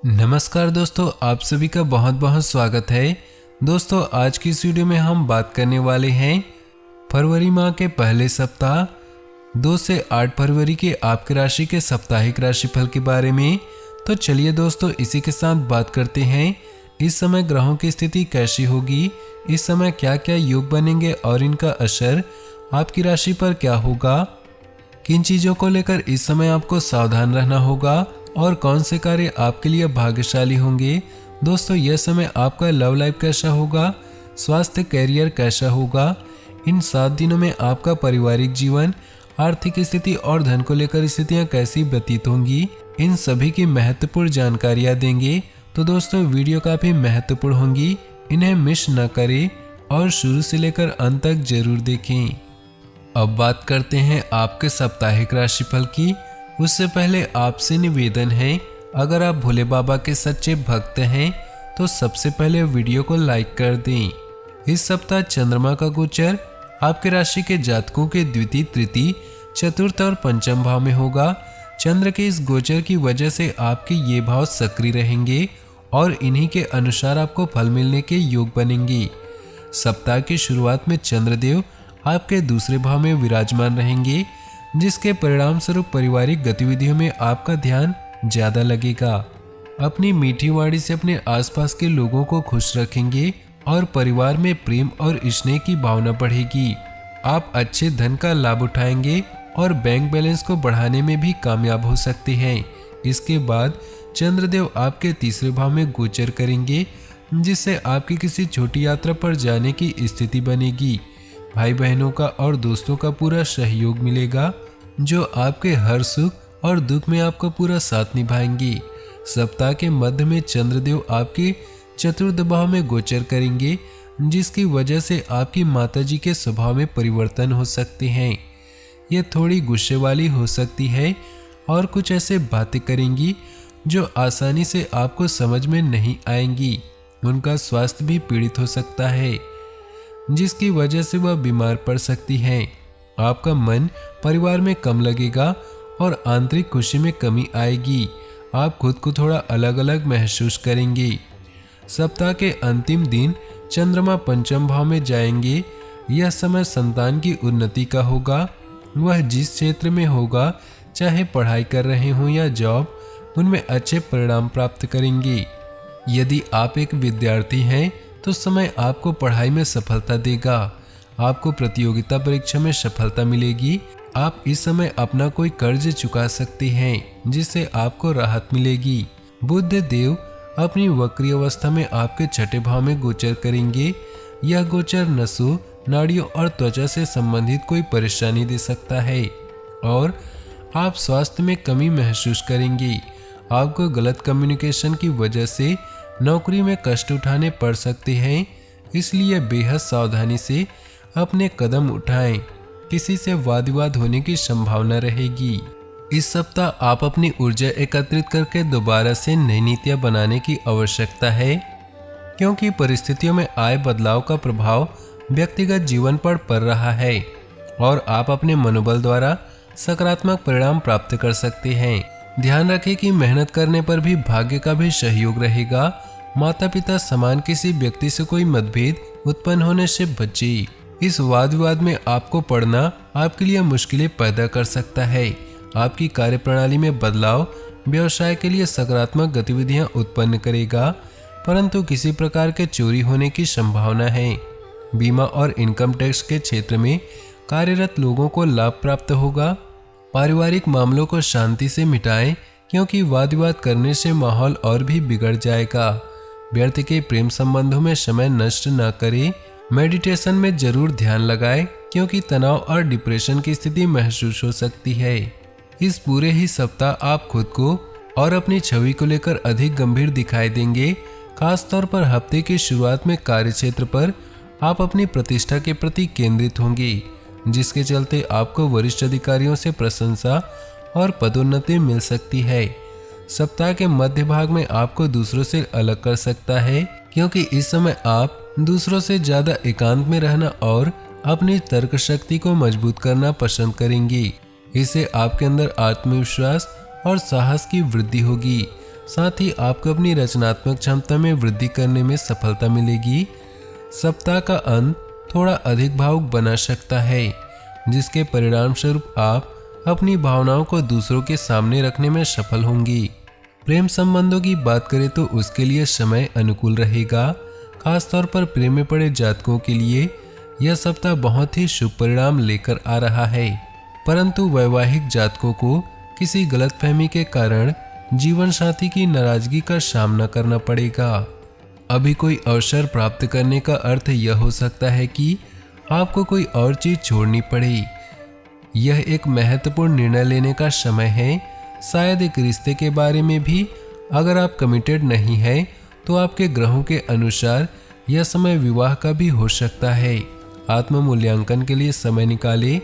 नमस्कार दोस्तों, आप सभी का बहुत बहुत स्वागत है। दोस्तों, आज की इस वीडियो में हम बात करने वाले हैं फरवरी माह के पहले सप्ताह 2 से 8 फरवरी के आपकी राशि के साप्ताहिक राशिफल के बारे में। तो चलिए दोस्तों, इसी के साथ बात करते हैं इस समय ग्रहों की स्थिति कैसी होगी, इस समय क्या क्या योग बनेंगे और इनका असर आपकी राशि पर क्या होगा, किन चीज़ों को लेकर इस समय आपको सावधान रहना होगा और कौन से कार्य आपके लिए भाग्यशाली होंगे। दोस्तों, यह समय आपका लव लाइफ कैसा होगा, स्वास्थ्य कैरियर कैसा होगा, इन 7 दिनों में आपका पारिवारिक जीवन, आर्थिक स्थिति और धन को लेकर स्थितियां कैसी व्यतीत होंगी, इन सभी की महत्वपूर्ण जानकारियां देंगे। तो दोस्तों, वीडियो काफी महत्वपूर्ण होंगी, इन्हें मिस न करें और शुरू से लेकर अंत तक जरूर देखें। अब बात करते हैं आपके साप्ताहिक राशिफल की। उससे पहले आपसे निवेदन है, अगर आप भोले बाबा के सच्चे भक्त हैं तो सबसे पहले वीडियो को लाइक कर दें। इस सप्ताह चंद्रमा का गोचर आपके राशि के जातकों के द्वितीय, तृतीय, चतुर्थ और पंचम भाव में होगा। चंद्र के इस गोचर की वजह से आपके ये भाव सक्रिय रहेंगे और इन्हीं के अनुसार आपको फल मिलने के योग बनेंगे। सप्ताह की शुरुआत में चंद्रदेव आपके दूसरे भाव में विराजमान रहेंगे, जिसके परिणाम स्वरूप पारिवारिक गतिविधियों में आपका ध्यान ज्यादा लगेगा। अपनी मीठी वाणी से अपने आसपास के लोगों को खुश रखेंगे और परिवार में प्रेम और स्नेह की भावना बढ़ेगी। आप अच्छे धन का लाभ उठाएंगे और बैंक बैलेंस को बढ़ाने में भी कामयाब हो सकते हैं। इसके बाद चंद्रदेव आपके तीसरे भाव में गोचर करेंगे, जिससे आपकी किसी छोटी यात्रा पर जाने की स्थिति बनेगी। भाई बहनों का और दोस्तों का पूरा सहयोग मिलेगा, जो आपके हर सुख और दुख में आपका पूरा साथ निभाएंगे। सप्ताह के मध्य में चंद्रदेव आपके चतुर्थ भाव में गोचर करेंगे, जिसकी वजह से आपकी माताजी के स्वभाव में परिवर्तन हो सकते हैं। ये थोड़ी गुस्से वाली हो सकती है और कुछ ऐसे बातें करेंगी जो आसानी से आपको समझ में नहीं आएंगी। उनका स्वास्थ्य भी पीड़ित हो सकता है, जिसकी वजह से वह बीमार पड़ सकती हैं। आपका मन परिवार में कम लगेगा और आंतरिक खुशी में कमी आएगी। आप खुद को थोड़ा अलग अलग महसूस करेंगे। सप्ताह के अंतिम दिन चंद्रमा पंचम भाव में जाएंगे। यह समय संतान की उन्नति का होगा। वह जिस क्षेत्र में होगा, चाहे पढ़ाई कर रहे हों या जॉब, उनमें अच्छे परिणाम प्राप्त करेंगे। यदि आप एक विद्यार्थी हैं तो समय आपको पढ़ाई में सफलता देगा। आपको प्रतियोगिता परीक्षा में सफलता मिलेगी। आप इस समय अपना कोई कर्ज चुका सकते हैं, जिससे आपको राहत मिलेगी। बुध देव अपनी वक्री अवस्था में आपके छठे भाव में गोचर करेंगे। यह गोचर नसों, नाड़ियों और त्वचा से संबंधित कोई परेशानी दे सकता है और आप स्वास्थ्य में कमी महसूस करेंगे। आपको गलत कम्युनिकेशन की वजह से नौकरी में कष्ट उठाने पड़ सकते हैं, इसलिए बेहद सावधानी से अपने कदम उठाएं। किसी से वाद विवाद होने की संभावना रहेगी। इस सप्ताह आप अपनी ऊर्जा एकत्रित करके दोबारा से नई नीतियां बनाने की आवश्यकता है, क्योंकि परिस्थितियों में आए बदलाव का प्रभाव व्यक्तिगत जीवन पर पड़ रहा है और आप अपने मनोबल द्वारा सकारात्मक परिणाम प्राप्त कर सकते हैं। ध्यान रखें कि मेहनत करने पर भी भाग्य का भी सहयोग रहेगा। माता पिता समान किसी व्यक्ति से कोई मतभेद उत्पन्न होने से बचे। इस वाद विवाद में आपको पड़ना आपके लिए मुश्किलें पैदा कर सकता है। आपकी कार्यप्रणाली में बदलाव व्यवसाय के लिए सकारात्मक गतिविधियां उत्पन्न करेगा, परंतु किसी प्रकार के चोरी होने की संभावना है। बीमा और इनकम टैक्स के क्षेत्र में कार्यरत लोगों को लाभ प्राप्त होगा। पारिवारिक मामलों को शांति से मिटाएं, क्योंकि वाद विवाद करने से माहौल और भी बिगड़ जाएगा। व्यर्थ के प्रेम संबंधों में समय नष्ट न करें। मेडिटेशन में जरूर ध्यान लगाएं, क्योंकि तनाव और डिप्रेशन की स्थिति महसूस हो सकती है। इस पूरे ही सप्ताह आप खुद को और अपनी छवि को लेकर अधिक गंभीर दिखाई देंगे। खासतौर पर हफ्ते की शुरुआत में कार्यक्षेत्र पर आप अपनी प्रतिष्ठा के प्रति केंद्रित होंगे, जिसके चलते आपको वरिष्ठ अधिकारियों से प्रशंसा और पदोन्नति मिल सकती है। सप्ताह के मध्य भाग में आपको दूसरों से अलग कर सकता है, क्योंकि इस समय आप दूसरों से ज्यादा एकांत में रहना और अपनी तर्क शक्ति को मजबूत करना पसंद करेंगे। इससे आपके अंदर आत्मविश्वास और साहस की वृद्धि होगी। साथ ही आपको अपनी रचनात्मक क्षमता में वृद्धि करने में सफलता मिलेगी। सप्ताह का अंत थोड़ा अधिक भावुक बना सकता है, जिसके परिणाम स्वरूप आप अपनी भावनाओं को दूसरों के सामने रखने में सफल होंगी। प्रेम संबंधों की बात करें तो उसके लिए समय अनुकूल रहेगा। खासतौर पर प्रेम में पड़े जातकों के लिए यह सप्ताह बहुत ही शुभ परिणाम लेकर आ रहा है, परंतु वैवाहिक जातकों को किसी गलतफहमी के कारण जीवन साथी की नाराजगी का सामना करना पड़ेगा। अभी कोई अवसर प्राप्त करने का अर्थ यह हो सकता है कि आपको कोई और चीज छोड़नी पड़े। यह एक महत्वपूर्ण निर्णय लेने का समय है। शायद एक रिश्ते के बारे में भी अगर आप कमिटेड नहीं हैं तो आपके ग्रहों के अनुसार यह समय विवाह का भी हो सकता है। आत्म मूल्यांकन के लिए समय निकालें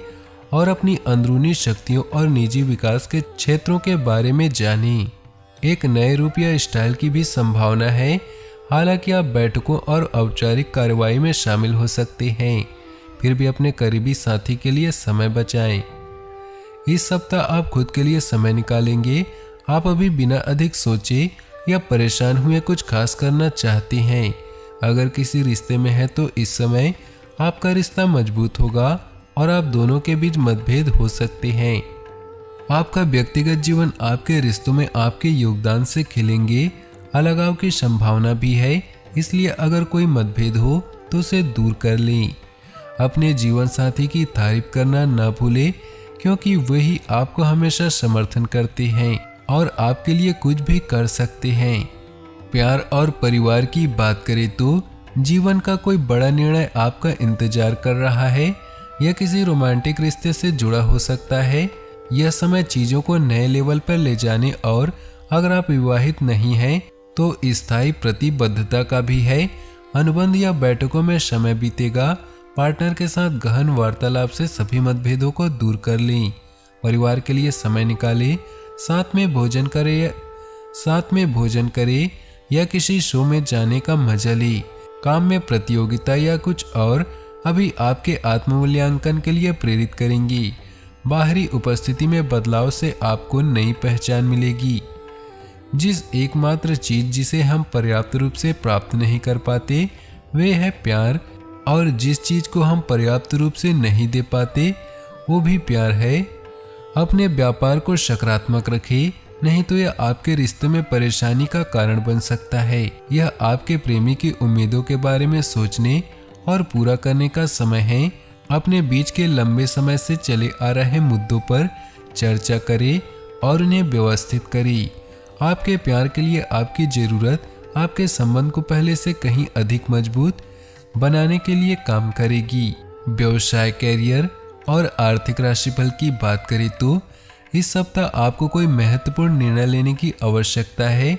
और अपनी अंदरूनी शक्तियों और निजी विकास के क्षेत्रों के बारे में जानें। एक नए रूप या स्टाइल की भी संभावना है। हालांकि आप बैठकों और औपचारिक कार्रवाई में शामिल हो सकते हैं, फिर भी अपने करीबी साथी के लिए समय बचाएं। इस सप्ताह आप खुद के लिए समय निकालेंगे। आप अभी बिना अधिक सोचे या परेशान हुए कुछ खास करना चाहते हैं। अगर किसी रिश्ते में है तो इस समय आपका रिश्ता मजबूत होगा और आप दोनों के बीच मतभेद हो सकते हैं। आपका व्यक्तिगत जीवन आपके रिश्तों में आपके योगदान से खिलेंगे। अलगाव की संभावना भी है, इसलिए अगर कोई मतभेद हो तो उसे दूर कर लें। अपने जीवन साथी की तारीफ करना न भूलें, क्योंकि वही आपको हमेशा समर्थन करते हैं और आपके लिए कुछ भी कर सकते हैं। प्यार और परिवार की बात करें तो जीवन का कोई बड़ा निर्णय आपका इंतजार कर रहा है। यह किसी रोमांटिक रिश्ते से जुड़ा हो सकता है। यह समय चीजों को नए लेवल पर ले जाने और अगर आप विवाहित नहीं हैं तो स्थायी प्रतिबद्धता का भी है। अनुबंध या बैठकों में समय बीतेगा। पार्टनर के साथ गहन वार्तालाप से सभी मतभेदों को दूर कर लें। परिवार के लिए समय निकालें, साथ में भोजन करें या किसी शो में जाने का मजा लें। काम में प्रतियोगिता या कुछ और अभी आपके आत्ममूल्यांकन के लिए प्रेरित करेंगी। बाहरी उपस्थिति में बदलाव से आपको नई पहचान मिलेगी। जिस एकमात्र चीज जिसे हम पर्याप्त रूप से प्राप्त नहीं कर पाते वे है प्यार, और जिस चीज को हम पर्याप्त रूप से नहीं दे पाते वो भी प्यार है। अपने व्यापार को सकारात्मक रखें, नहीं तो यह आपके रिश्ते में परेशानी का कारण बन सकता है। यह आपके प्रेमी की उम्मीदों के बारे में सोचने और पूरा करने का समय है। अपने बीच के लंबे समय से चले आ रहे मुद्दों पर चर्चा करें और उन्हें व्यवस्थित करें। आपके प्यार के लिए आपकी जरूरत आपके संबंध को पहले से कहीं अधिक मजबूत बनाने के लिए काम करेगी। व्यवसाय, कैरियर और आर्थिक राशिफल की बात करें तो इस सप्ताह आपको कोई महत्वपूर्ण निर्णय लेने की आवश्यकता है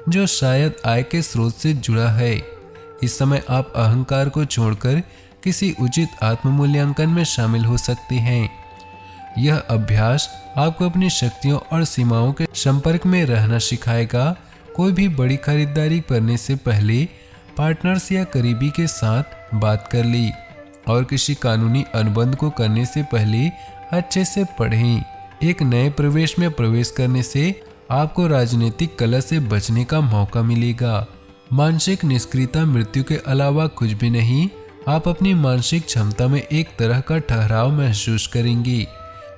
जो शायद आय के स्रोत से जुड़ा है। इस समय आप अहंकार को छोड़कर किसी उचित आत्ममूल्यांकन में शामिल हो सकते हैं। यह अभ्यास आपको अपनी शक्तियों और सीमाओं के संपर्क में रहना सिखाएगा। कोई भी बड़ी खरीदारी करने से पहले पार्टनर्स या करीबी के साथ बात कर ली और किसी कानूनी अनुबंध को करने से पहले अच्छे से पढ़ें। एक नए प्रवेश में प्रवेश करने से आपको राजनीतिक कलह से बचने का मौका मिलेगा। मानसिक निष्क्रियता मृत्यु के अलावा कुछ भी नहीं। आप अपनी मानसिक क्षमता में एक तरह का ठहराव महसूस करेंगे।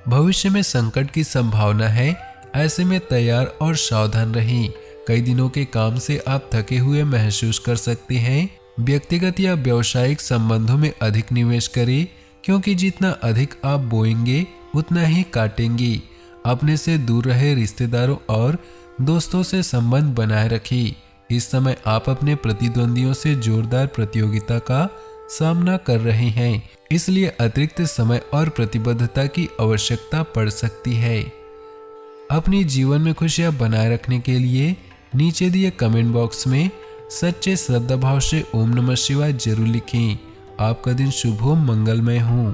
भविष्य में संकट की संभावना है, ऐसे में तैयार और सावधान रहें। कई दिनों के काम से आप थके हुए महसूस कर सकते हैं। व्यक्तिगत या व्यावसायिक संबंधों में अधिक निवेश करें, क्योंकि जितना अधिक आप बोएंगे उतना ही काटेंगे। अपने से दूर रहे रिश्तेदारों और दोस्तों से संबंध बनाए रखें। इस समय आप अपने प्रतिद्वंदियों से जोरदार प्रतियोगिता का सामना कर रहे हैं, इसलिए अतिरिक्त समय और प्रतिबद्धता की आवश्यकता पड़ सकती है। अपनी जीवन में खुशियां बनाए रखने के लिए नीचे दिए कमेंट बॉक्स में सच्चे श्रद्धा भाव से ओम नमः शिवाय जरूर लिखें। आपका दिन शुभ हो, मंगलमय हो।